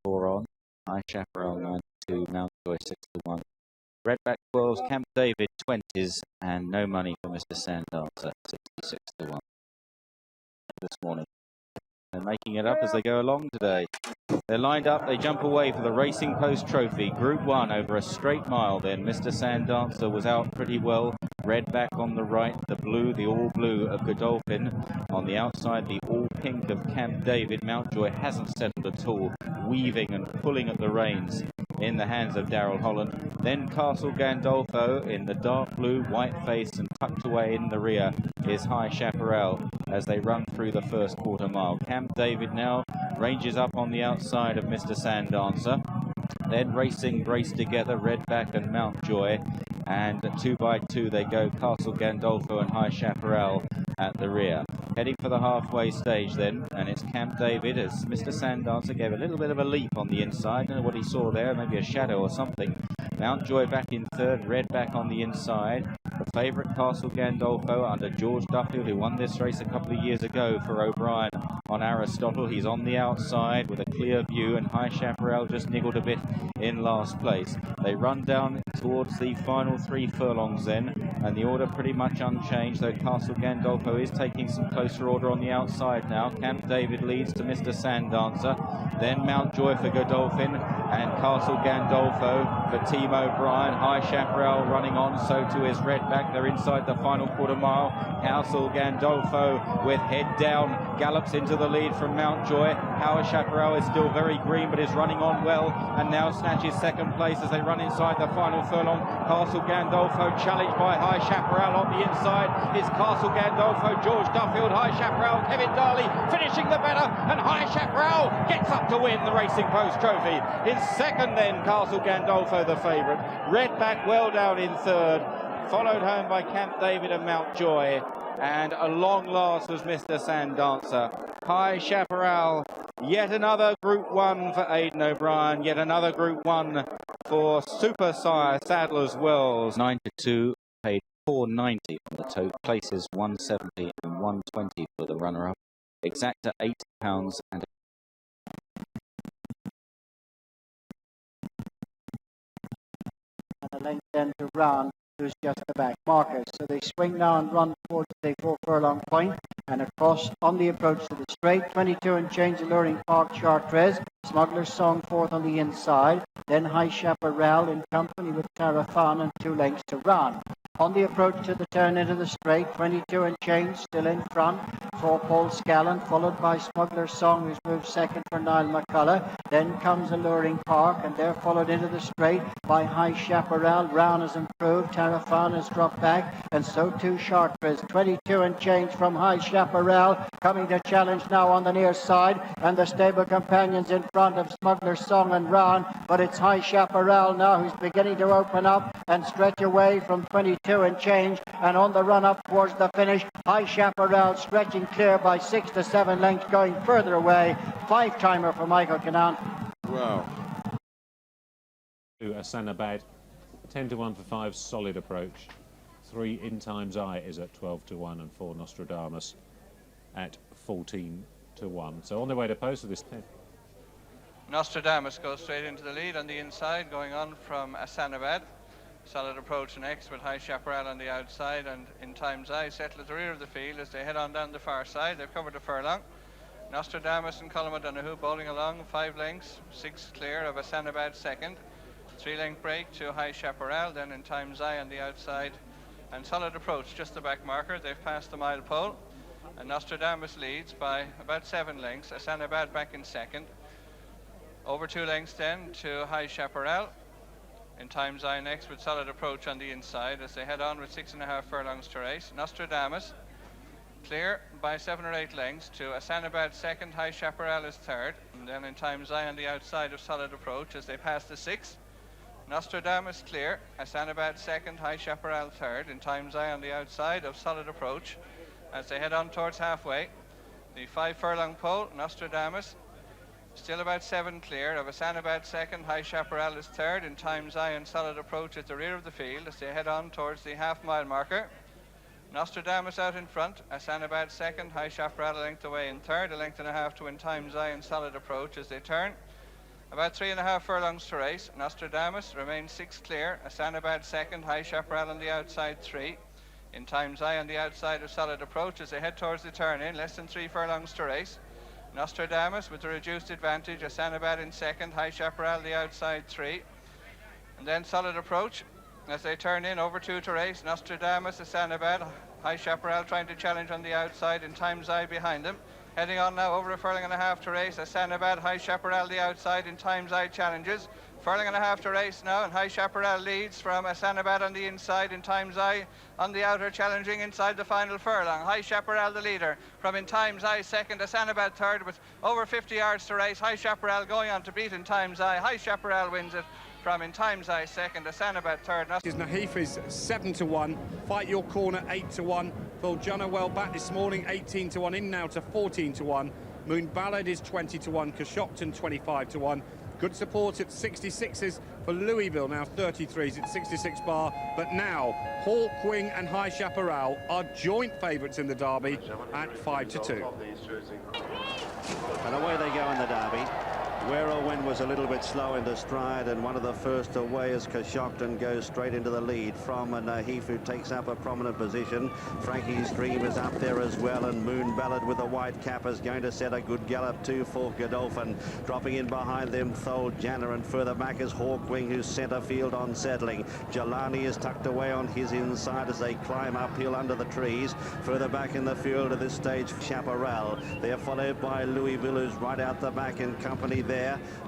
6-4 on. High Chaparral 9-2, Mountjoy 6-1. Redback 12s, Camp David 20s, and no money for Mr. Sandancer, 66-1 this morning. They're making it up as they go along today. They're lined up, they jump away for the Racing Post Trophy. Group 1 over a straight mile then. Mr. Sandancer was out pretty well. Redback on the right, the blue, the all blue of Godolphin. On the outside, the all pink of Camp David. Mountjoy hasn't settled at all, weaving and pulling at the reins in the hands of Darrell Holland. Then Castle Gandolfo in the dark blue, white face, and tucked away in the rear is High Chaparral as they run through the first quarter mile. Camp David now ranges up on the outside of Mr. Sandancer. Then racing brace together, Redback and Mountjoy, and 2 by 2 they go, Castle Gandolfo and High Chaparral at the rear. Heading for the halfway stage then, and it's Camp David as Mr. Sandancer gave a little bit of a leap on the inside. Don't know what he saw there, maybe a shadow or something. Mountjoy back in third, Redback on the inside. The favourite Castle Gandolfo under George Duffield, who won this race a couple of years ago for O'Brien on Aristotle. He's on the outside with a clear view, and High Chaparral just niggled a bit in last place. They run down towards the final 3 furlongs then, and the order pretty much unchanged, though Castle Gandolfo is taking some closer order on the outside now. Camp David leads to Mr. Sandancer, then Mountjoy for Godolphin, and Castle Gandolfo for Team O'Brien. High Chaparral running on, so too is Redback. They're inside the final quarter mile. Castle Gandolfo with head down gallops into the lead from Mountjoy. High Chaparral is still very green but is running on well, and now snatches second place as they run inside the final furlong. Castle Gandolfo challenged by High Chaparral on the inside is Castle Gandolfo, George Duffield, High Chaparral, Kevin Darley finishing the better, and High Chaparral gets up to win the Racing Post Trophy. In second then, Castle Gandolfo the favourite. Redback well down in third, followed home by Camp David and Mountjoy, and a long last was Mr. Sandancer. High Chaparral, yet another Group 1 for Aidan O'Brien, yet another Group 1 for Super Sire Sadler's Wells. 9-2, paid $4.90 on the tote, places 170 and 120 for the runner-up. Exacta £80 and a length then to Brown, who's just the back marker. So they swing now and run towards the 4 furlong point, and across on the approach to the straight. 22 and change, Alluring Park Chartres. Smuggler's Song fourth on the inside. Then High Chaparral in company with Tarafan, and 2 lengths to run. On the approach to the turn into the straight, 22 and change still in front for Paul Scallon, followed by Smuggler's Song, who's moved second for Niall McCullough. Then comes Alluring Park, and they're followed into the straight by High Chaparral. Brown has improved, Tarafan has dropped back, and so too Chartres. 22 and change from High Chaparral, coming to challenge now on the near side, and the stable companions in front of Smuggler's Song and Brown, but it's High Chaparral now who's beginning to open up and stretch away from 22 and change, and on the run up towards the finish, High Chaparral stretching clear by 6 to 7 lengths, going further away. 5-timer for Michael Canaan. Wow. To Asanabad, 10-1 for 5, solid approach. 3 In Time's Eye is at 12-1, and 4 Nostradamus at 14-1. So on their way to post for this 10. Nostradamus goes straight into the lead on the inside, going on from Asanabad. Solid approach next with High Chaparral on the outside, and In Time's Eye settle at the rear of the field as they head on down the far side. They've covered the furlong. Nostradamus and Colm O'Donoghue bowling along 5 lengths, 6 clear of Asanabad second. 3-length break to High Chaparral, then In Time's Eye on the outside, and solid approach just the back marker. They've passed the mile pole, and Nostradamus leads by about 7 lengths. Asanabad back in second. Over 2 lengths then to High Chaparral. In Time's Eye next with solid approach on the inside as they head on with 6.5 furlongs to race. Nostradamus clear by 7 or 8 lengths to Asanabad second, High Chaparral is third, and then In Time's Eye on the outside of solid approach as they pass the 6. Nostradamus clear, Asanabad second, High Chaparral third, In Time's Eye on the outside of solid approach as they head on towards halfway. The 5 furlong pole, Nostradamus still about 7 clear of Asanabad second, High Chaparral is third, In Time's Eye and solid approach at the rear of the field as they head on towards the half-mile marker. Nostradamus out in front, Asanabad second, High Chaparral a length away in third, a length and a half to In Time's Eye and solid approach as they turn. About 3.5 furlongs to race. Nostradamus remains 6 clear. Asanabad second. High Chaparral on the outside 3. In Time's Eye on the outside of Solid Approach as they head towards the turn-in. Less than 3 furlongs to race. Nostradamus with a reduced advantage. Asanabad in second. High Chaparral the outside 3. And then Solid Approach as they turn in over 2 to race. Nostradamus, Asanabad, High Chaparral trying to challenge on the outside. In Time's Eye behind them. Heading on now over 1.5 furlongs to race. Asanabad, High Chaparral the outside. In Time's Eye challenges. 1.5 furlongs to race now, and High Chaparral leads from Asanabad on the inside. In Time's Eye on the outer, challenging inside the final furlong. High Chaparral the leader from In Time's Eye second. Asanabad third with over 50 yards to race. High Chaparral going on to beat In Time's Eye. High Chaparral wins it from In Time's Eye second. Asanabad third. Nahif is 7-1. Fight Your Corner 8-1. Voljanna well back this morning 18-1. In now to 14-1. Moon Ballad is 20-1. Coshocton 25-1. Good support at 66s for Louisville, now 33s at 66 bar. But now, Hawkwing and High Chaparral are joint favourites in the Derby at 5-2. And away they go in the Derby. Werrowin was a little bit slow into stride, and one of the first away as Coshocton goes straight into the lead from Nahif, who takes up a prominent position. Frankie's Dream is up there as well, and Moon Ballad with a white cap is going to set a good gallop too for Godolphin. Dropping in behind them, Janner, and further back is Hawkwing, who's centre field on settling. Jelani is tucked away on his inside as they climb uphill under the trees. Further back in the field at this stage, Chaparral. They're followed by Louisville, who's right out the back in company there.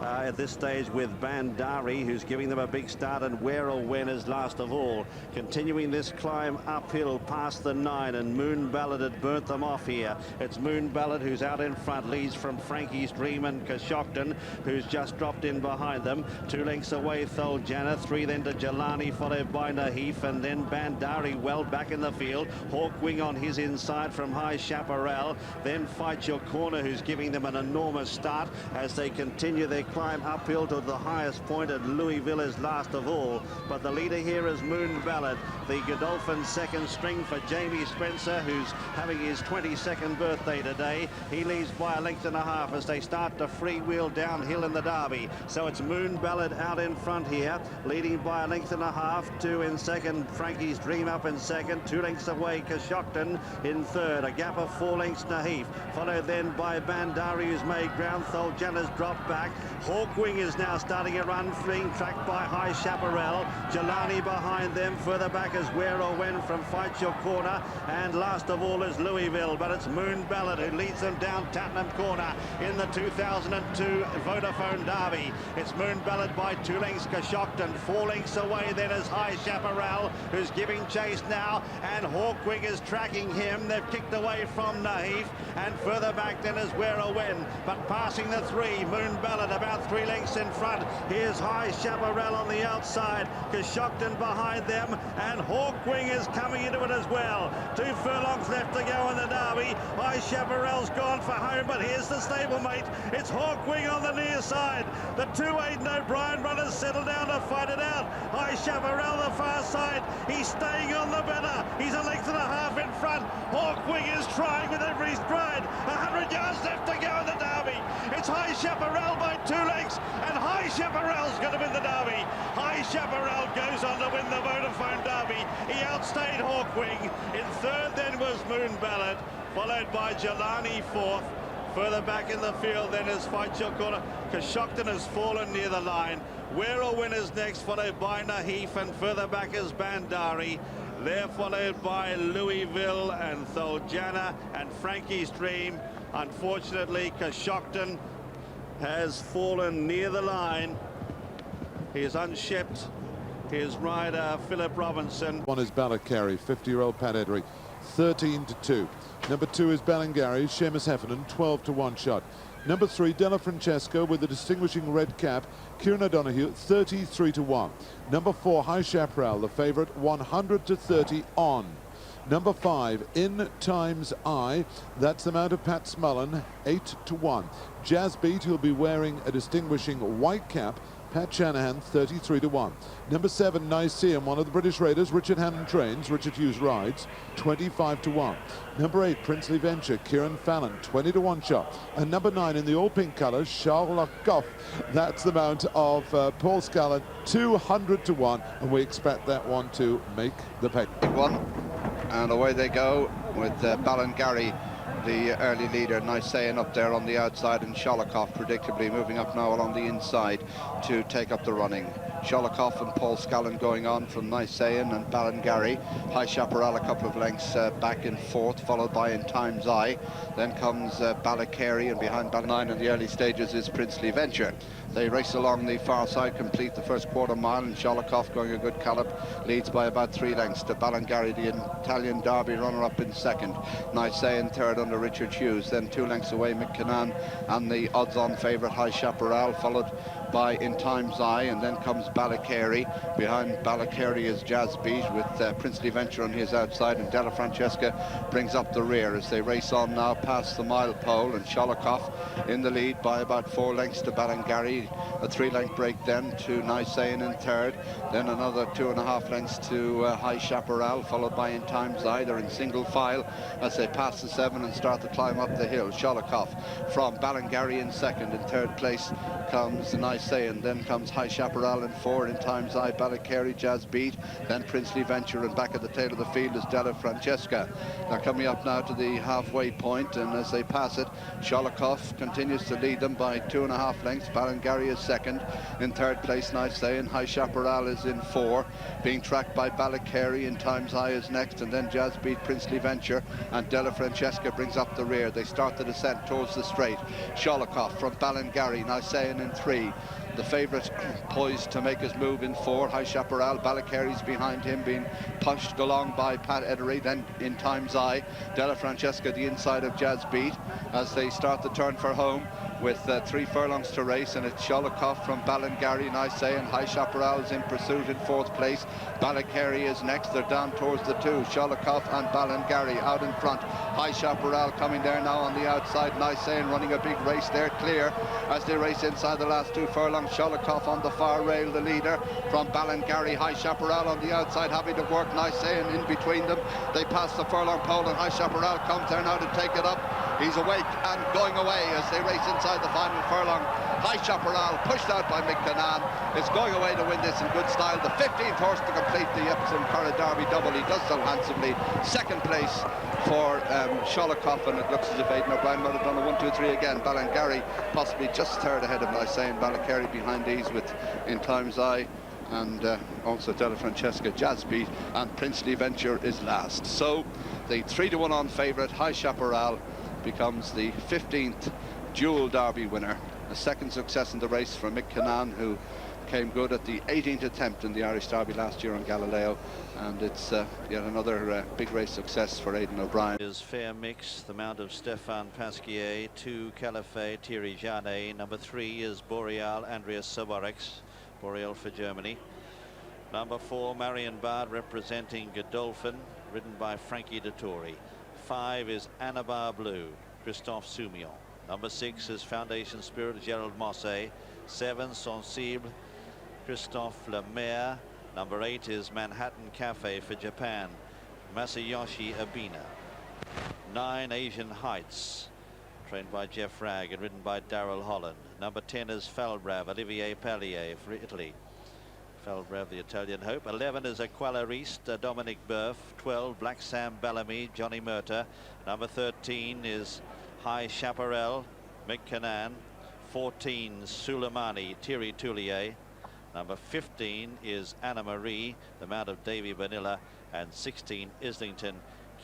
At this stage with Bandari, who's giving them a big start, and Werrowin is last of all. Continuing this climb uphill past the 9, and Moon Ballad had burnt them off here. It's Moon Ballad who's out in front, leads from Frankie's Dream and Coshocton, who's just dropped in behind them. 2 lengths away, Janner, 3 then to Jelani, followed by Nahif, and then Bandari well back in the field. Hawkwing on his inside from High Chaparral. Then Fight Your Corner, who's giving them an enormous start as they continue their climb uphill to the highest point, and Louisville is last of all. But the leader here is Moon Ballad, the Godolphin second string for Jamie Spencer, who's having his 22nd birthday today. He leads by a length and a half as they start to freewheel downhill in the Derby. So it's Moon Ballad out in front here, leading by a length and a half. 2 in second, Frankie's Dream up in second. 2 lengths away, Coshocton in third. A gap of 4 lengths, Nahif. Followed then by Bandari, who's made ground. Janner's dropped back. Hawkwing is now starting a run, being tracked by High Chaparral. Jelani behind them. Further back is Werrowin from Fight Your Corner. And last of all is Louisville, but it's Moon Ballad who leads them down Tattenham Corner in the 2002 Vodafone Derby. It's Moon Ballad by 2 lengths, Coshocton. 4 lengths away then is High Chaparral, who's giving chase now, and Hawkwing is tracking him. They've kicked away from Nahif, and further back then is Werrowin, but passing the 3, Moon Ballad about 3 lengths in front. Here's High Chaparral on the outside, Coshocton behind them, and Hawkwing is coming into it as well. 2 furlongs left to go in the Derby. High Chaparral's gone for home, but here's the stablemate. It's Hawkwing on the near side. The 2 Aidan O'Brien runners settle down to fight it out. High Chaparral the far side. He's staying on the better. He's a length and a half in front. Hawkwing is trying with every stride. 100 yards left to go in the Derby. It's High Chaparral by 2 lengths, and High Chaparral's going to win the Derby. High Chaparral goes on to win the Vodafone Derby. He outstayed Hawkwing. In third then was Moon Ballad, followed by Jelani fourth. Further back in the field then is Fight Your Corner. Coshocton has fallen near the line. Werrowin is next, followed by Nahif, and further back is Bandari. They're followed by Louisville and Janner and Frankie's Dream. Unfortunately, Coshocton has fallen near the line. He is unshipped. His rider, Philip Robinson. One is Ballycarry, 50-year-old Pat Edry, 13-2. Number 2 is Ballingarry, Seamus Heffernan, 12-1 shot. Number 3, Della Francesco with the distinguishing red cap, Kieran O'Donoghue, 33-1. Number 4, High Chaparral, the favourite, 100-30 on. Number 5, In Time's Eye, that's the mount of Pat Smullen, 8-1. Jazz Beat, who'll be wearing a distinguishing white cap, Pat Shanahan 33 to 1. Number 7, Nicaean, one of the British Raiders. Richard Hannon trains. Richard Hughes rides. 25 to 1. Number 8, Princely Venture, Kieran Fallon, 20 to 1 shot. And number 9 in the all pink colours, Charles Goff. That's the mount of Paul Scallon, 200 to 1. And we expect that one to make the peg. One, and away they go with Ballingarry, the early leader. Nicaean up there on the outside, and Sholokov predictably moving up now along the inside to take up the running. Sholokov and Paul Scallon going on from Nicaean and Ballingarry. High Chaparral a couple of lengths back in fourth, followed by In Time's Eye. Then comes Ballycarry, and behind Ballynine in the early stages is Princely Venture. They race along the far side, complete the first quarter mile, and Sholokov, going a good gallop, leads by about 3 lengths to Ballingarry, the Italian Derby runner-up in second. Nicaean third under Richard Hughes. Then 2 lengths away, McKinnon and the odds-on favourite High Chaparral, followed by In Time's Eye, and then comes Ballycarry. Behind Ballycarry is Jazz Beat with Princely Venture on his outside, and Della Francesca brings up the rear as they race on now past the mile pole, and Sholokov in the lead by about 4 lengths to Ballingarry. A 3-length break then to Nicaean in third, then another 2.5 lengths to High Chaparral, followed by In Time's Eye. They're in single file as they pass the 7 and start to climb up the hill. Sholokov from Ballingarry in second. In third place comes Nicaean, then comes High Chaparral in 4, In Time's Eye, Ballycarry, Jazz Beat, then Princely Venture, and back at the tail of the field is Della Francesca. They're coming up now to the halfway point, and as they pass it, Sholokov continues to lead them by 2.5 lengths. Ballingarry is second. In third place, Nicaean. High Chaparral is in 4, being tracked by Ballycarry. In Time's Eye is next, and then Jazz Beat, Princely Venture, and Della Francesca brings up the rear. They start the descent towards the straight. Sholokov from Ballingarry, Nicaean in 3. The favourite poised to make his move in 4, High Chaparral. Ballycarry's behind him, being pushed along by Pat Edery. Then In Time's Eye, Della Francesca the inside of Jazz Beat as they start the turn for home with 3 furlongs to race, and it's Sholokov from Ballingarry, Nicaean. High Chaparral is in pursuit in 4th place. Ballycarry is next. They're down towards the 2. Sholokov and Ballingarry out in front. High Chaparral coming there now on the outside. Nicaean running a big race there, clear as they race inside the last 2 furlongs. Sholokov on the far rail, the leader from Ballingarry. High Chaparral on the outside, having to work Nicaean in between them. They pass the furlong pole, and High Chaparral comes there now to take it up. He's awake and going away as they race inside the final furlong. High Chaparral, pushed out by McKinnon, is going away to win this in good style. The 15th horse to complete the Epsom Derby double. He does so handsomely. Second place for Sholokov, and it looks as if Aidan O'Brien might have done a 1-2-3 again. Ballingarry possibly just third ahead of Nicaean. Ballycarry behind these with In Time's Eye, and also Della Francesca, Jazz Beat, and Princely Venture is last. So the 3-to-1 on favourite High Chaparral becomes the 15th dual Derby winner. A second success in the race for Mick Kinnan, who came good at the 18th attempt in the Irish Derby last year on Galileo, and it's yet another big race success for Aidan O'Brien. Is Fair Mix, the mount of Stéphane Pasquier. 2, Calafé, Thierry Janet. Number 3 is Boreal, Andreas Soborex, Boreal for Germany. Number 4, Marion Bard, representing Godolphin, ridden by Frankie Dettori. 5 is Anabar Blue, Christophe Soumillon. Number 6 is Foundation Spirit, Gerald Mosse. 7, Sensible, Christophe Lemaire. Number 8 is Manhattan Cafe for Japan, Masayoshi Abina. 9, Asian Heights, trained by Jeff Ragg and ridden by Darrell Holland. Number 10 is Falbrav, Olivier Pallier for Italy. Falbrav, the Italian hope. 11 is Aquila Rist, Dominic Burf. 12, Black Sam Bellamy, Johnny Murta. Number 13 is High Chaparral, Mick Kinnan. 14, Suleimani, Thierry Toulier. Number 15 is Anna Marie, the mount of Davy Vanilla, and 16, Islington,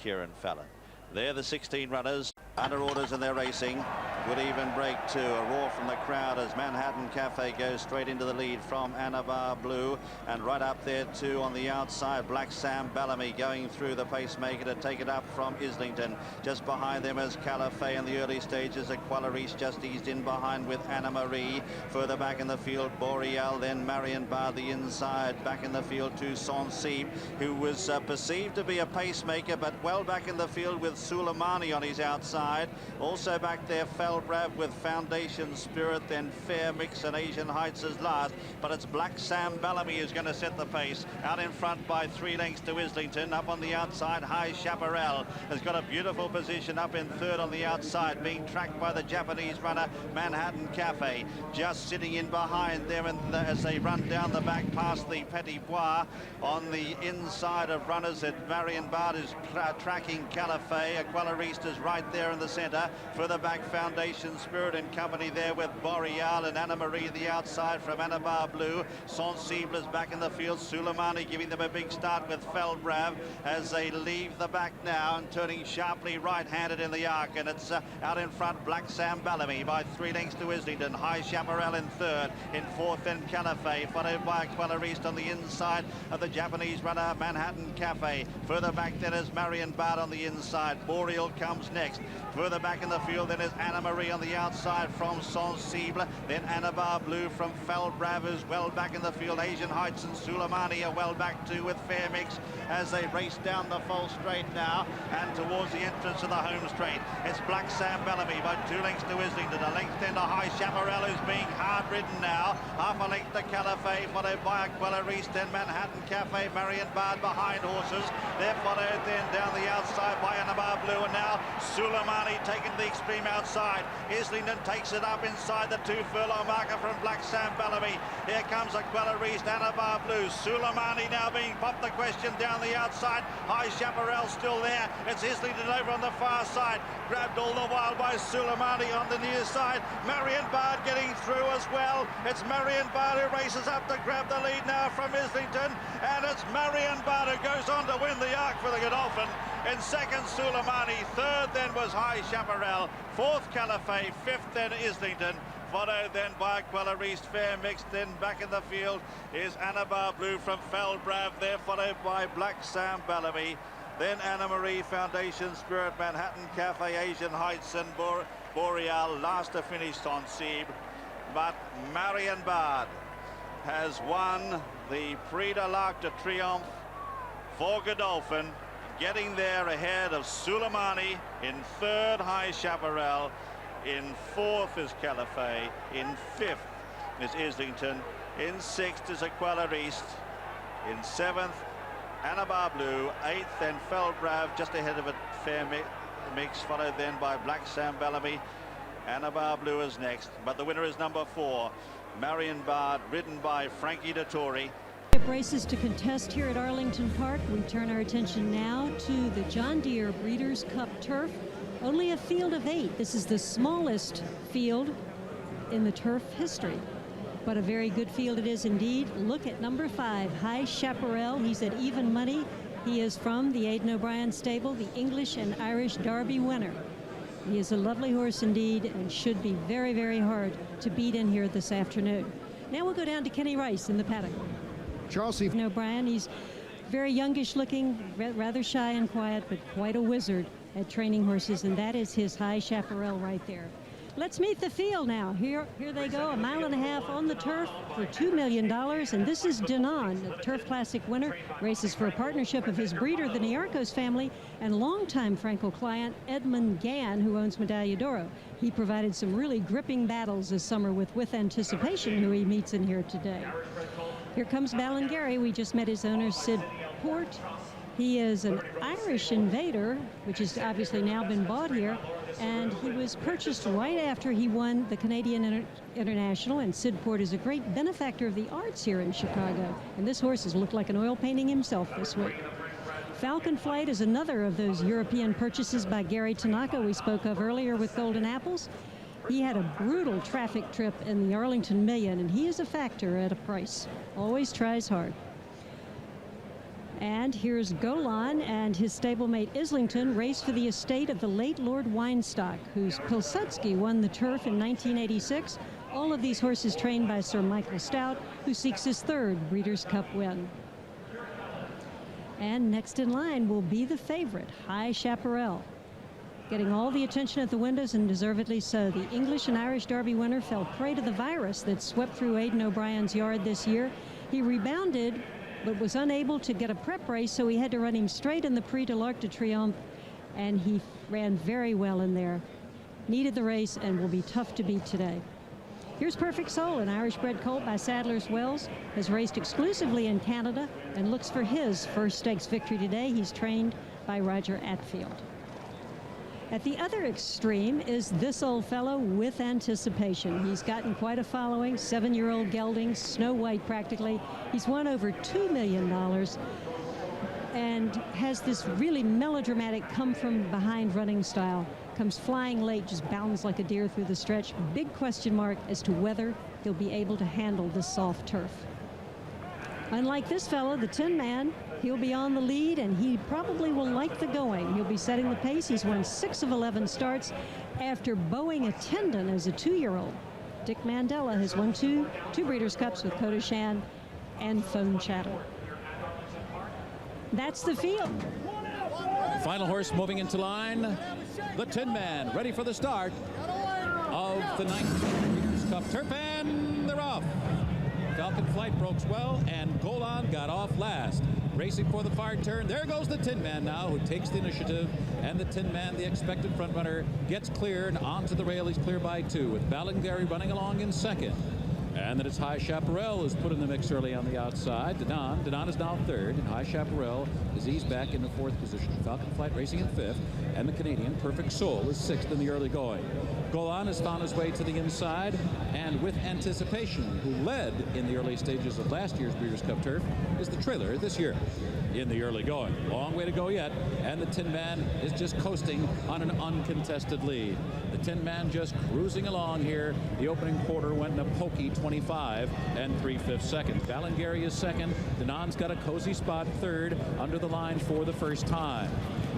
Kieran Fallon. They're the 16 runners under orders, and they're racing. Good even break too. A roar from the crowd as Manhattan Cafe goes straight into the lead from Anabar Blue, and right up there too on the outside, Black Sam Bellamy going through the pacemaker to take it up from Islington. Just behind them is Calafé in the early stages. Aquila Reese just eased in behind with Anna Marie. Further back in the field, Boreal, then Marion Bard the inside. Back in the field to Sensible, who was perceived to be a pacemaker, but well back in the field with Suleimani on his outside. Also back there, Felbrav with Foundation Spirit, then Fair Mix and Asian Heights is last, but it's Black Sam Bellamy who's going to set the pace. Out in front by 3 lengths to Islington. Up on the outside, High Chaparral has got a beautiful position up in third on the outside, being tracked by the Japanese runner Manhattan Cafe. Just sitting in behind there as they run down the back past the Petit Bois. On the inside of runners, at Marion Bard is tracking Calafay. Aquila-Reist is right there in the centre. Further back, Foundation Spirit and company there with Boreal and Anna Marie the outside from Anabar Blue. Sensible is back in the field. Suleimani giving them a big start with Felbrav as they leave the back now and turning sharply right-handed in the arc. And it's out in front, Black Sam Bellamy by 3 lengths to Islington. High Chaparral in third. In fourth, then Calafay, followed by Aquila-Reist on the inside of the Japanese runner Manhattan Cafe. Further back then is Marion Bard on the inside. Boreal comes next. Further back in the field then is Anna Marie on the outside from Sensible. Then Anabar Blue from Felbrav is well back in the field. Asian Heights and Suleimani are well back too with Fair Mix as they race down the full straight now and towards the entrance of the home straight. It's Black Sam Bellamy by 2 lengths to Islington. A length then to High Chaparral who's being hard ridden now. Half a length to Calafay, followed by Aquila-Reist and Manhattan Cafe. Marion Bard behind horses. They're followed then down the outside by Anabar Blue, and now Suleimani taking the extreme outside. Islington takes it up inside the 2 furlong marker from Black Sam Bellamy. Here comes Aquila-Reist, Anabar Blue. Suleimani now being popped the question down the outside. High Chaparral still there. It's Islington over on the far side. Grabbed all the while by Suleimani on the near side. Marion Bard getting through as well. It's Marion Bard who races up to grab the lead now from Islington. And it's Marion Bard who goes on to win the arc for the Godolphin. In second, Suleimani. Third then was High Chaparral. Fourth, Calafay. Fifth then Islington. Followed then by Aquila-Reist, Fair Mix. Then back in the field is Anabar Blue from Felbrav. There followed by Black Sam Bellamy. Then Anna Marie, Foundation Spirit, Manhattan Cafe, Asian Heights and Boreal. Last to finish on Sieb. But Marion Bard has won the Prix de l'Arc de Triomphe for Godolphin, getting there ahead of Suleimani. In third, High Chaparral. In fourth is Calafay. In fifth is Islington. In sixth is Aquila-Reist. In seventh, Anabar Blue. Eighth, then Felbrav, just ahead of it, Fair Mix, followed then by Black Sam Bellamy. Anabar Blue is next, but the winner is number 4, Marion Bard, ridden by Frankie Dettori. Races to contest here at Arlington Park. We turn our attention now to the John Deere Breeders' Cup Turf. Only a field of 8. This is the smallest field in the turf history, but a very good field it is indeed. Look at number 5, High Chaparral. He's at even money. He is from the Aidan O'Brien stable, the English and Irish Derby winner. He is a lovely horse indeed and should be very, very hard to beat in here this afternoon. Now we'll go down to Kenny Rice in the paddock. Charles O'Brien, he's very youngish looking, rather shy and quiet, but quite a wizard at training horses, and that is his High Chaparral right there. Let's meet the field now. Here they go, 1.5 miles on the turf for $2 million, and this is Denon, the Turf Classic winner, races for a partnership of his breeder, the Niarchos family, and longtime Franco client, Edmund Gann, who owns Medaglia d'Oro. He provided some really gripping battles this summer with Anticipation, who he meets in here today. Here comes Ballingarry. We just met his owner, Sid Port. He is an Irish invader, which has obviously now been bought here, and he was purchased right after he won the Canadian International, and Sid Port is a great benefactor of the arts here in Chicago, and this horse has looked like an oil painting himself this week. Falcon Flight is another of those European purchases by Gary Tanaka we spoke of earlier with Golden Apples. He had a brutal traffic trip in the Arlington Million, and he is a factor at a price. Always tries hard. And here's Golan and his stablemate Islington race for the estate of the late Lord Weinstock, whose Pilsudski won the turf in 1986. All of these horses trained by Sir Michael Stout, who seeks his 3rd Breeders' Cup win. And next in line will be the favorite, High Chaparral. Getting all the attention at the windows, and deservedly so. The English and Irish Derby winner fell prey to the virus that swept through Aidan O'Brien's yard this year. He rebounded, but was unable to get a prep race, so he had to run him straight in the Prix de l'Arc de Triomphe, and he ran very well in there. needed the race and will be tough to beat today. Here's Perfect Soul, an Irish-bred colt by Sadler's Wells, has raced exclusively in Canada and looks for his first stakes victory today. He's trained by Roger Atfield. At the other extreme is this old fellow with anticipation. He's gotten quite a following, 7-year-old gelding, Snow White practically. He's won over $2 million and has this really melodramatic come-from-behind running style. Comes flying late, just bounds like a deer through the stretch. Big question mark as to whether he'll be able to handle this soft turf. Unlike this fellow, the Tin Man, he'll be on the lead, and he probably will like the going. He'll be setting the pace. He's won 6 of 11 starts after bowing a tendon as a 2-year-old. Dick Mandela has won two Breeders' Cups with Coda Shan and Phone Chattel. That's the field. Final horse moving into line. The Tin Man ready for the start of the 9th Breeders' Cup Turf, and they're off. Falcon Flight broke well, and Golan got off last. Racing for the far turn. There goes the Tin Man now, who takes the initiative. And the Tin Man, the expected front runner, gets cleared onto the rail. He's clear by 2, with Ballingarry running along in second. And then it's High Chaparral who's put in the mix early on the outside. Denon is now 3rd, and High Chaparral is eased back into 4th position. Falcon Flight racing in 5th, and the Canadian Perfect Soul is 6th in the early going. Golan has found his way to the inside, and with anticipation, who led in the early stages of last year's Breeders' Cup Turf, is the trailer this year in the early going. Long way to go yet, and the Tin Man is just coasting on an uncontested lead. The Tin Man just cruising along here. The opening quarter went in a pokey 25 and 3/5 seconds. Ballingarry is 2nd. Denon's got a cozy spot 3rd under the line for the first time.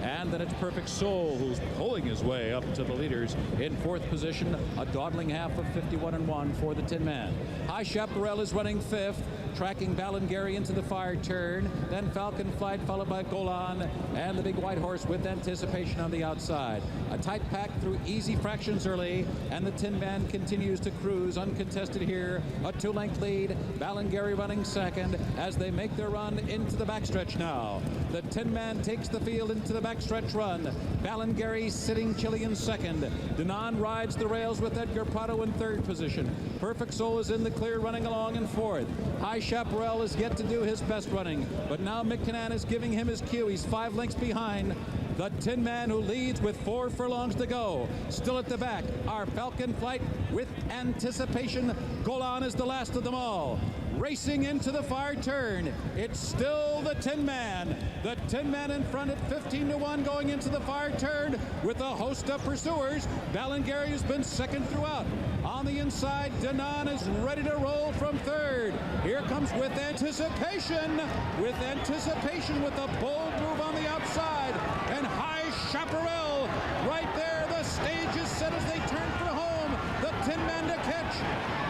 And then it's Perfect Soul who's pulling his way up to the leaders in 4th position, a dawdling half of 51-1 for the Tin Man. High Chaparral is running 5th, tracking Ballingarry into the far turn. Then Falcon Flight followed by Golan, and the big white horse with anticipation on the outside. A tight pack through easy fractions early, and the Tin Man continues to cruise uncontested here. A 2-length lead, Ballingarry running 2nd as they make their run into the backstretch now. The Tin Man takes the field into the backstretch run. Ballingarry sitting chilly in 2nd. Denon rides the rails with Edgar Prado in 3rd position. Perfect Soul is in the clear running along in 4th. High Chaparral is yet to do his best running, but now McKinnon is giving him his cue. He's 5 lengths behind the Tin Man, who leads with 4 furlongs to go. Still at the back are Falcon Flight with anticipation. Golan is the last of them all. Racing into the far turn, it's still the Tin Man. The Tin Man in front at 15-1 going into the far turn with a host of pursuers. Ballingarry has been 2nd throughout. On the inside, Denon is ready to roll from 3rd. Here comes with anticipation with a bold move on the outside. And High Chaparral right there. The stage is set as they turn for home. The Tin Man to catch.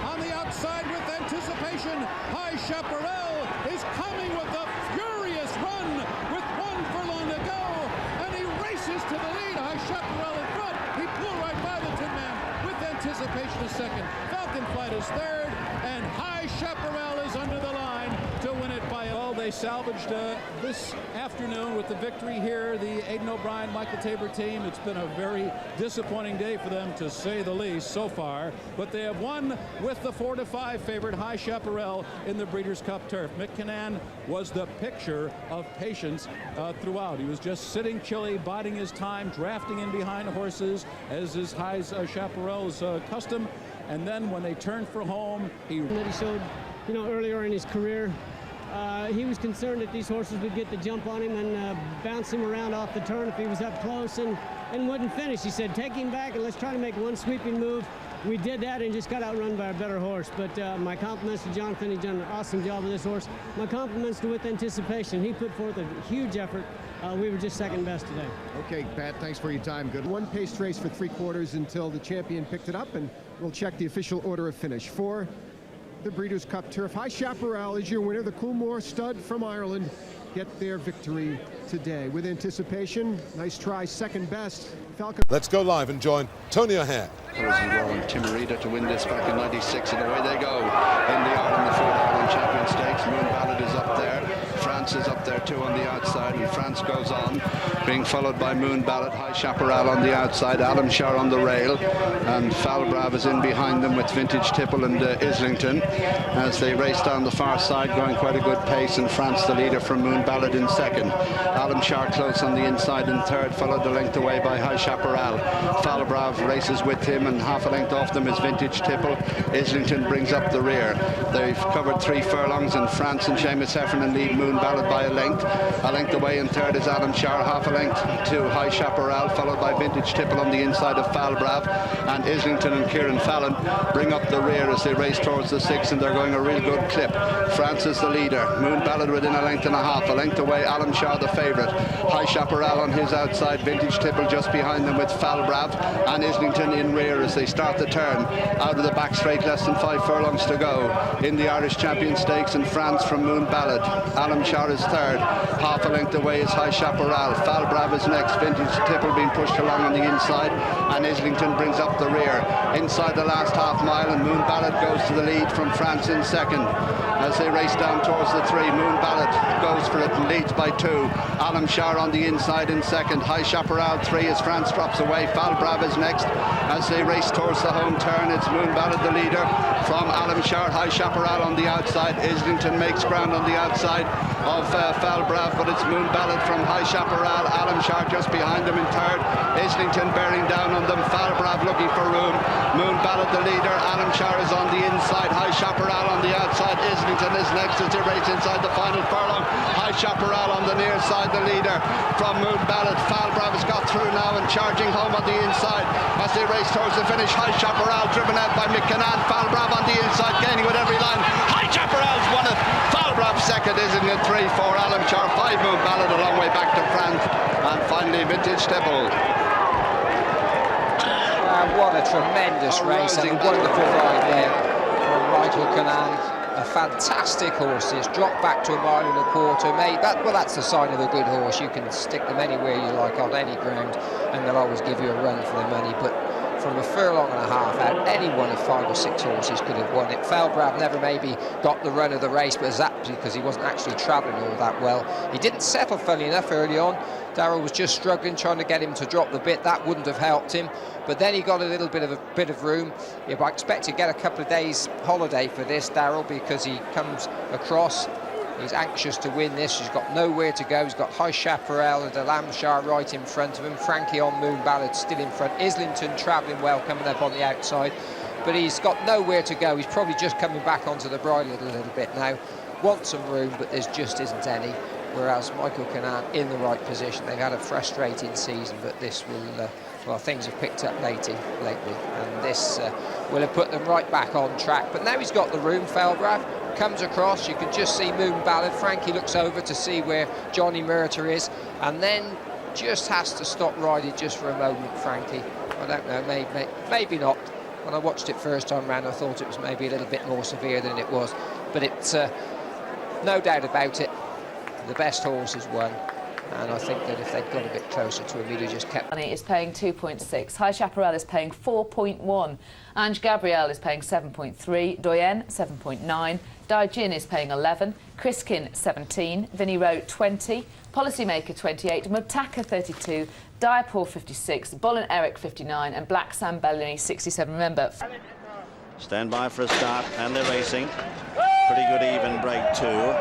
On the outside with anticipation, High Chaparral is coming with a furious run with 1 furlong to go, and he races to the lead. High Chaparral in front. He blew right by the Tin Man with anticipation is 2nd. Falcon Flight is 3rd, and High Chaparral is under the line to win it by all. They salvaged this afternoon with the victory here, the Aidan O'Brien, Michael Tabor team. It's been a very disappointing day for them, to say the least, so far. But they have won with the 4-5 favorite High Chaparral in the Breeders' Cup Turf. Mick Kinnan was the picture of patience throughout. He was just sitting chilly, biding his time, drafting in behind horses, as is High Chaparral's custom. And then when they turned for home, he showed, earlier in his career. He was concerned that these horses would get the jump on him and bounce him around off the turn if he was up close and wouldn't finish. He said, take him back and let's try to make one sweeping move. We did that and just got outrun by a better horse. But my compliments to Jonathan. He's done an awesome job with this horse. My compliments to With Anticipation. He put forth a huge effort. We were just 2nd best today. Okay, Pat, thanks for your time. Good. 1 pace race for 3 quarters until the champion picked it up, and we'll check the official order of finish. For the Breeders' Cup Turf, High Chaparral is your winner. The Coolmore stud from Ireland get their victory today. With Anticipation, nice try, 2nd best. Falcon. Let's go live and join Tony O'Hare. Rosie Warren, Timarita to win this back in '96, and away they go in the Ireland, the Ford Ireland Champion Stakes. Moon Ballad is up there. France is up there. there too on the outside, and France goes on, being followed by Moon Ballad, High Chaparral on the outside, Alamshire on the rail, and Falbrav is in behind them with Vintage Tipple and Islington as they race down the far side, going quite a good pace, and France the leader from Moon Ballad in second. Alamshire close on the inside in third, followed a length away by High Chaparral. Falbrav races with him, and half a length off them is Vintage Tipple. Islington brings up the rear. They've covered 3 furlongs, and France and Seamus Heffernan lead Moon Ballad by a length. A length away in third is Alamshire, half a length to High Chaparral, followed by Vintage Tipple on the inside of Falbrav, and Islington and Kieran Fallon bring up the rear as they race towards the 6th, and they're going a real good clip. France is the leader, Moon Ballad within a length and a half, a length away Alamshire the favourite, High Chaparral on his outside, Vintage Tipple just behind them with Falbrav, and Islington in rear as they start the turn out of the back straight, less than 5 furlongs to go in the Irish Champion Stakes, and France from Moon Ballad. Alamshire is third, half a length away is High Chaparral, Falbrav is next, Vintage Tipple being pushed along on the inside, and Islington brings up the rear inside the last half mile, and Moon Ballad goes to the lead from France in second as they race down towards the 3. Moon Ballad goes for it and leads by 2. Alamshire on the inside in second, High Chaparral 3 as France drops away. Falbrav is next as they race towards the home turn. It's Moon Ballad the leader from Alamshire, High Chaparral on the outside. Islington makes ground on the outside of Falbrav, but it's Moon Ballad from High Chaparral. Alamshire just behind them in third. Islington bearing down on them. Falbrav looking for room. Moon Ballad the leader. Alamshire is on the inside. High Chaparral on the outside. Islington is next as they race inside the final furlong. High Chaparral on the near side, the leader from Moon Ballad. Falbrav has got through now and charging home on the inside as they race towards the finish. High Chaparral driven out by McKinnon. Falbrav on the inside, gaining with every line. High Chaparral's won it. Falbrav second, Islington 3 for Alamshire, 5 Moon Ballad, a long way back to France, and finally Vintage Tipple. What a tremendous race, and a wonderful ride there from Michael Cannan. A fantastic horse. He's dropped back to 1.25 miles. Well, that's the sign of a good horse. You can stick them anywhere you like on any ground, and they'll always give you a run for their money. But from a furlong and a half out, any one of 5 or 6 horses could have won it. Falbrav never maybe got the run of the race, but that's because he wasn't actually travelling all that well. He didn't settle, funny enough, early on. Darrell was just struggling, trying to get him to drop the bit. That wouldn't have helped him. But then he got a little bit of room. Yeah, I expect to get a couple of days holiday for this, Darrell, because he comes across. He's anxious to win this. He's got nowhere to go. He's got High Chaparral and Alamshire right in front of him. Frankie on Moon Ballad still in front. Islington travelling well, coming up on the outside. But he's got nowhere to go. He's probably just coming back onto the bridle a little bit now. Wants some room, but there just isn't any. Whereas Michael Cannan in the right position. They've had a frustrating season, but this will, well, things have picked up lately, and this will have put them right back on track. But now he's got the room. Falbrav comes across, you can just see Moon Ballad. Frankie looks over to see where Johnny Murter is, and then just has to stop riding just for a moment, Frankie. I don't know, maybe not. When I watched it first time round, I thought it was maybe a little bit more severe than it was, but it's no doubt about it, the best horse has won. And I think that if they'd got a bit closer to him, he'd have just kept... Money is paying 2.6. High Chaparral is paying 4.1. Ange Gabrielle is paying 7.3. Doyen, 7.9. Daijin is paying 11. Criskin, 17. Vinnie Rowe, 20. Policymaker, 28. Mutaka, 32. Diapor, 56. Bull and Eric, 59. And Black Sam Bellini, 67. Remember... Stand by for a start, and they're racing. Pretty good even break too.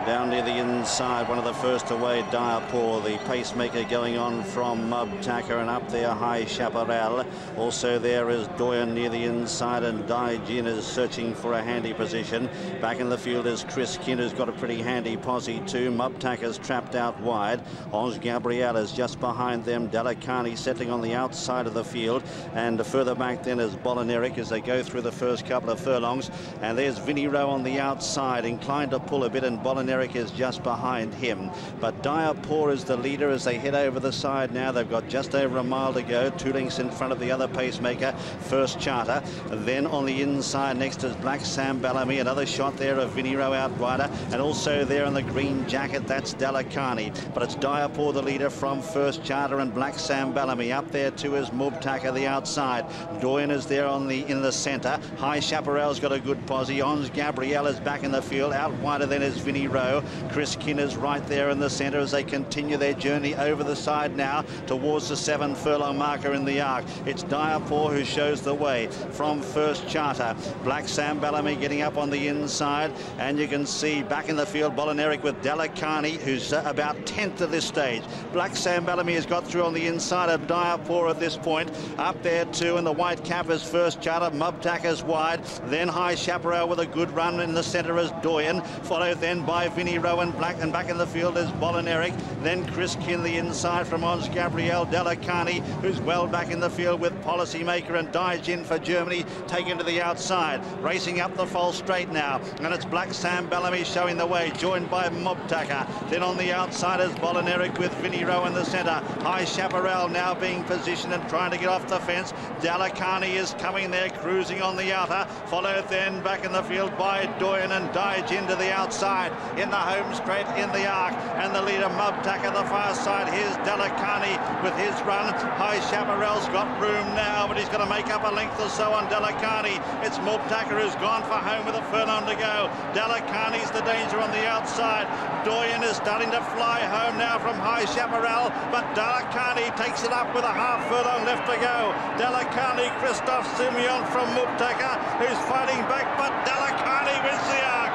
Down near the inside, one of the first away, Diapor, the pacemaker going on from Mubtaka, and up there High Chaparral. Also there is Doyen near the inside, and Daijin is searching for a handy position. Back in the field is Chris Kin, who's got a pretty handy posse too. Mubtaka's trapped out wide. Ange Gabrielle is just behind them. Delacani settling on the outside of the field, and further back then is Boloneric as they go through the first couple of furlongs. And there's Vinnie Rowe on the outside, inclined to pull a bit, and Boloneric is just behind him. But Diapor is the leader as they head over the side now. They've got just over a mile to go, 2 lengths in front of the other pacemaker, First Charter. Then on the inside next is Black Sam Bellamy, another shot there of Vinnie Rowe outrider, and also there in the green jacket, that's Delacani. But it's Diapor the leader from First Charter, and Black Sam Bellamy. Up there too is Mubtaka the outside. Doyen is there in the centre. High Chaparral's got a good posse. Ange Gabrielle is back in the field. Out wider then is Vinnie Rowe. Rowe. Chris Kin is right there in the centre as they continue their journey over the side now towards the 7 furlong marker in the arc. It's Diapor who shows the way from First Charter. Black Sam Bellamy getting up on the inside, and you can see back in the field Boloneric with Delacani, who's about 10th at this stage. Black Sam Bellamy has got through on the inside of Diapor at this point. Up there too in the white cap is First Charter. Mubtak is wide, then High Chaparral with a good run in the centre as Doyen, followed then by Vinnie Rowe and Black, and back in the field is Boloneric, then Chris Kin the inside from Ons Gabriel. Delacani, who's well back in the field with Policymaker and Daijin for Germany, taken to the outside, racing up the false straight now, and it's Black Sam Bellamy showing the way, joined by Mobtaka. Then on the outside is Boloneric with Vinnie Rowe in the centre. High Chaparral now being positioned and trying to get off the fence. Delacani is coming there, cruising on the outer, followed then back in the field by Doyen and Daijin to the outside in the home straight in the arc, and the leader Mobtaka the far side. Here's Delacani with his run. High Chaparral's got room now, but he's going to make up a length or so on Delacani. It's Mobtaka who's gone for home with a furlong to go. Delacani's the danger on the outside. Doyen is starting to fly home now from High Chaparral, but Delacani takes it up with a half furlong left to go. Delacani, Christophe Simeon from Mobtaka, who's fighting back, but Delacani wins the arc.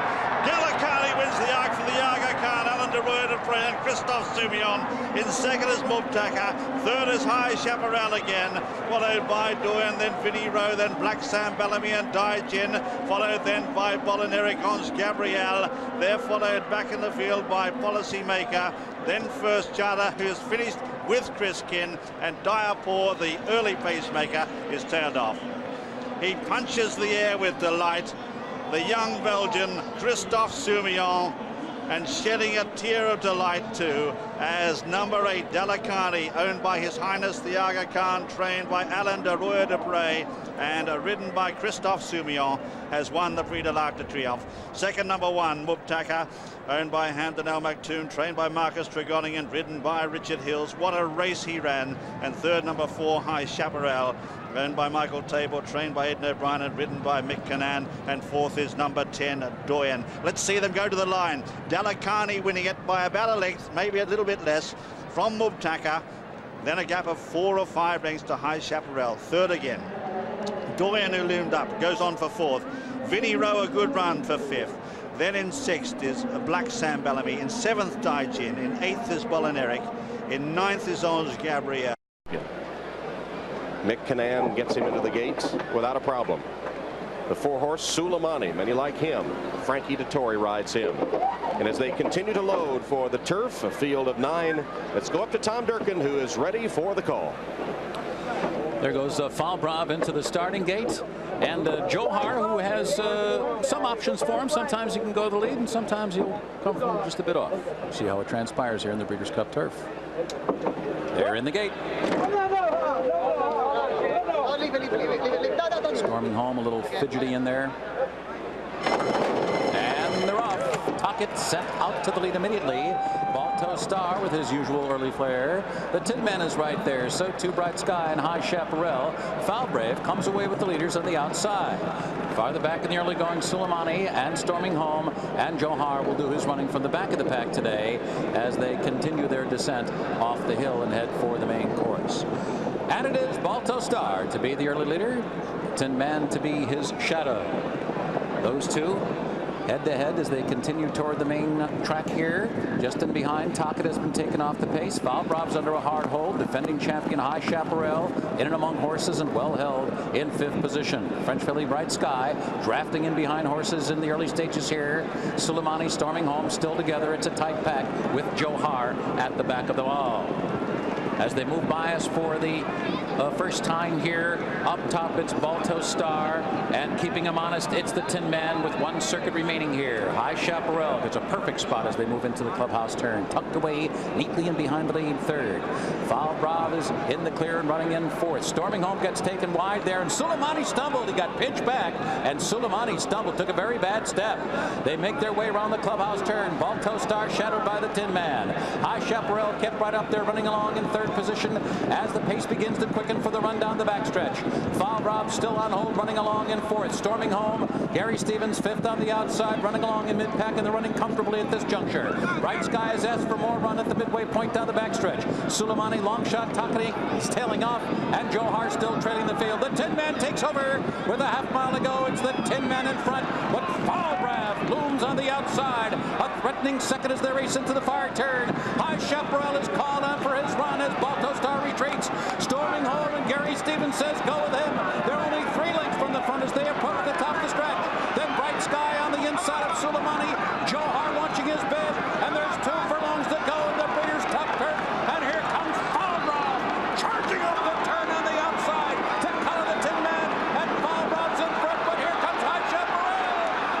Delacani wins the arc for the Aga Khan, Alan de Roy de Prey and Christophe Simeon. In second is Mobtaka, third is High Chaparral again, followed by Doyen, then Vinnie Rowe, then Black Sam Bellamy and Daijin, followed then by Boloneric, Ons Gabriel. They're followed back in the field by Policymaker, then First Charter, who's finished with Chris Kin, and Diapor, the early pacemaker, is tailed off. He punches the air with delight, the young Belgian Christophe Simeon, and shedding a tear of delight too, as number 8 Delacani, owned by His Highness the Aga Khan, trained by Alain de Roy de Prey and ridden by Christophe Simeon, has won the Prix de l'Arc de Triomphe. Second, number 1 Mubtaka, owned by Hamdan El Maktoum, trained by Marcus Tregoning and ridden by Richard Hills. What a race he ran. And third, number 4 High Chaparral, owned by Michael Tabor, trained by Ed O'Brien and ridden by Mick Cannan. And fourth is number 10 Doyen. Let's see them go to the line. Delacani winning it by about a length, maybe a little bit less, from Mubtaka. Then a gap of 4 or 5 lengths to High Chaparral. Third again. Doyen, who loomed up, goes on for fourth. Vinnie Rowe, a good run for fifth. Then in sixth is Black Sam Bellamy. In seventh, Daijin. In eighth is Boloneric. In ninth is Ons Gabriel. Mick Cannan gets him into the gates without a problem. The 4-horse Suleimani, many like him. Frankie Dettori rides him. And as they continue to load for the turf, a field of 9, let's go up to Tom Durkin, who is ready for the call. There goes Falbrov into the starting gate, and Johar, who has some options for him. Sometimes he can go to the lead, and sometimes he'll come from just a bit off. See how it transpires here in the Breeders' Cup turf. They're in the gate. Storming home, a little fidgety in there. And they're off. Tockett sent out to the lead immediately. Balto Star with his usual early flair. The Tin Man is right there. So too Bright Sky and High Chaparral. Falbrave comes away with the leaders on the outside. Farther back in the early going, Suleimani and Storming Home, and Johar will do his running from the back of the pack today as they continue their descent off the hill and head for the main course. And it is Balto Star to be the early leader, Tin Man to be his shadow. Those two head to head as they continue toward the main track here. Just in behind, Tockett has been taken off the pace. Falbrov's under a hard hold. Defending champion High Chaparral in and among horses and well held in 5th position. French filly Bright Sky drafting in behind horses in the early stages here. Suleimani, Storming Home still together. It's a tight pack with Johar at the back of the wall. As they move by us for the first time here, up top it's Balto Star, and keeping him honest, it's the Tin Man with 1 circuit remaining here. High Chaparral gets a perfect spot as they move into the clubhouse turn, tucked away neatly in behind the lead 3rd. Falbrov is in the clear and running in 4th. Storming Home gets taken wide there, and Suleimani stumbled. He got pinched back, and Suleimani stumbled, took a very bad step. They make their way around the clubhouse turn. Balto Star shadowed by the Tin Man. High Chaparral kept right up there running along in 3rd third position as the pace begins to quicken for the run down the backstretch. Falrob still on hold, running along in fourth. Storming home, Gary Stevens fifth on the outside, running along in mid-pack, and they're running comfortably at this juncture. Bright Skies S for more run at the midway point down the backstretch. Suleimani, long shot, Takani is tailing off, and Johar still trailing the field. The Tin Man takes over with a half mile to go. It's the Tin Man in front, but Falbrav looms on the outside. A threatening second as they race into the far turn. High Chaparral is called on for his run as Balto Star retreats. Storming home, and Gary Stevens says go with him. They're only 3 lengths from the front as they approach the top of the stretch. Then Bright Sky on the inside of Suleimani. Johar watching his bid, and there's 2 furlongs to go in the Breeders' Cup turf. And here comes Falbrav charging up the turn on the outside to color the Tin Man, and Falbrav's in front, but here comes High Chaparral.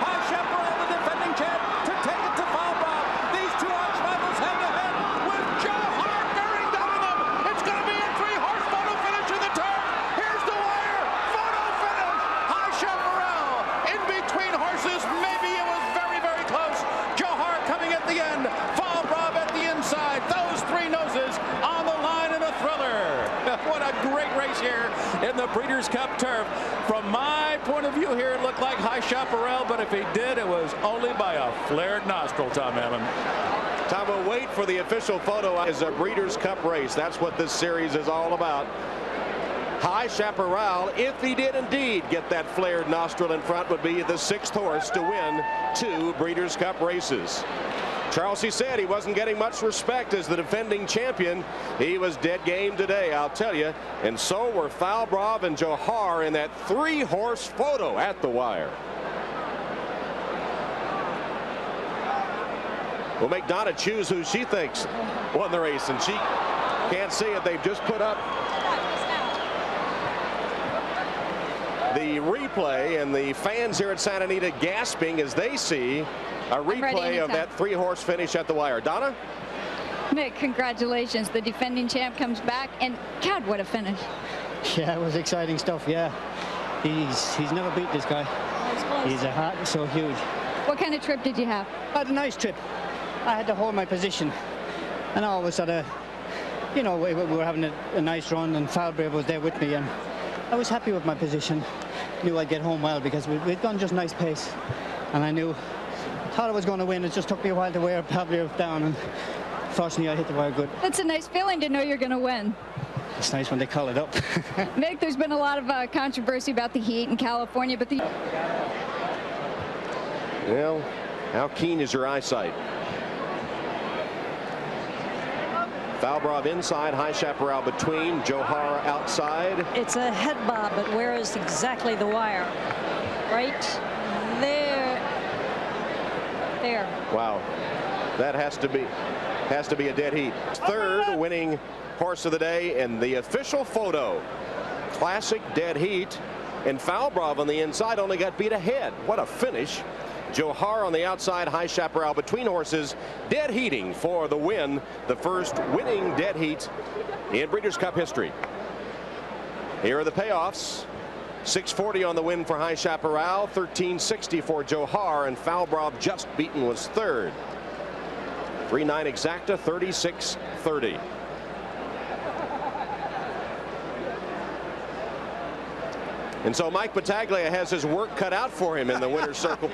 High Chaparral, the defending champ, to take it to Falbrav. These 2 arch rivals head to head with Johar bearing down on them. It's going to be a 3-horse photo finish in the turn. Here's the wire. Photo finish. High Chaparral in between horses. Maybe it was very, very close. Johar coming at the end. Falbrav at the inside. Those 3 noses on the line in a thriller. What a great race here in the Breeders' Cup turf. From my point of view here, it looked like High Chaparral, but if he did, it was only by a flared nostril, Tom Hammond. Tom, we'll wait for the official photo. Is a Breeders' Cup race. That's what this series is all about. High Chaparral, if he did indeed get that flared nostril in front, would be the 6th horse to win 2 Breeders' Cup races. Charles, he said he wasn't getting much respect as the defending champion. He was dead game today, I'll tell you. And so were Falbrav and Johar in that 3-horse photo at the wire. We'll make Donna choose who she thinks won the race, and she can't see it. They've just put up the replay, and the fans here at Santa Anita gasping as they see a replay of that 3-horse finish at the wire. Donna? Mick, congratulations. The defending champ comes back, and God, what a finish. Yeah, it was exciting stuff, yeah. He's never beat this guy. He's a heart so huge. What kind of trip did you have? I had a nice trip. I had to hold my position, and I always had you know, we were having a nice run, and Falbrav was there with me, and I was happy with my position. Knew I'd get home well because we'd gone just nice pace, and I thought I was going to win. It just took me a while to wear Falbrav down, and fortunately I hit the wire good. That's a nice feeling to know you're going to win. It's nice when they call it up. Mick, there's been a lot of controversy about the heat in California, but Well, how keen is your eyesight? Falbrav inside, High Chaparral between, Johar outside. It's a head bob, but where is exactly the wire? Right there. There. Wow, that has to be a dead heat. 3rd winning horse of the day, and the official photo. Classic dead heat, and Falbrav on the inside only got beat ahead. What a finish. Johar on the outside, High Chaparral between horses, dead heating for the win, the first winning dead heat in Breeders' Cup history. Here are the payoffs. 640 on the win for High Chaparral, 1360 for Johar, and Falbrav just beaten was 3rd. 3-9 exacta, 36-30. And so Mike Battaglia has his work cut out for him in the winner's circle.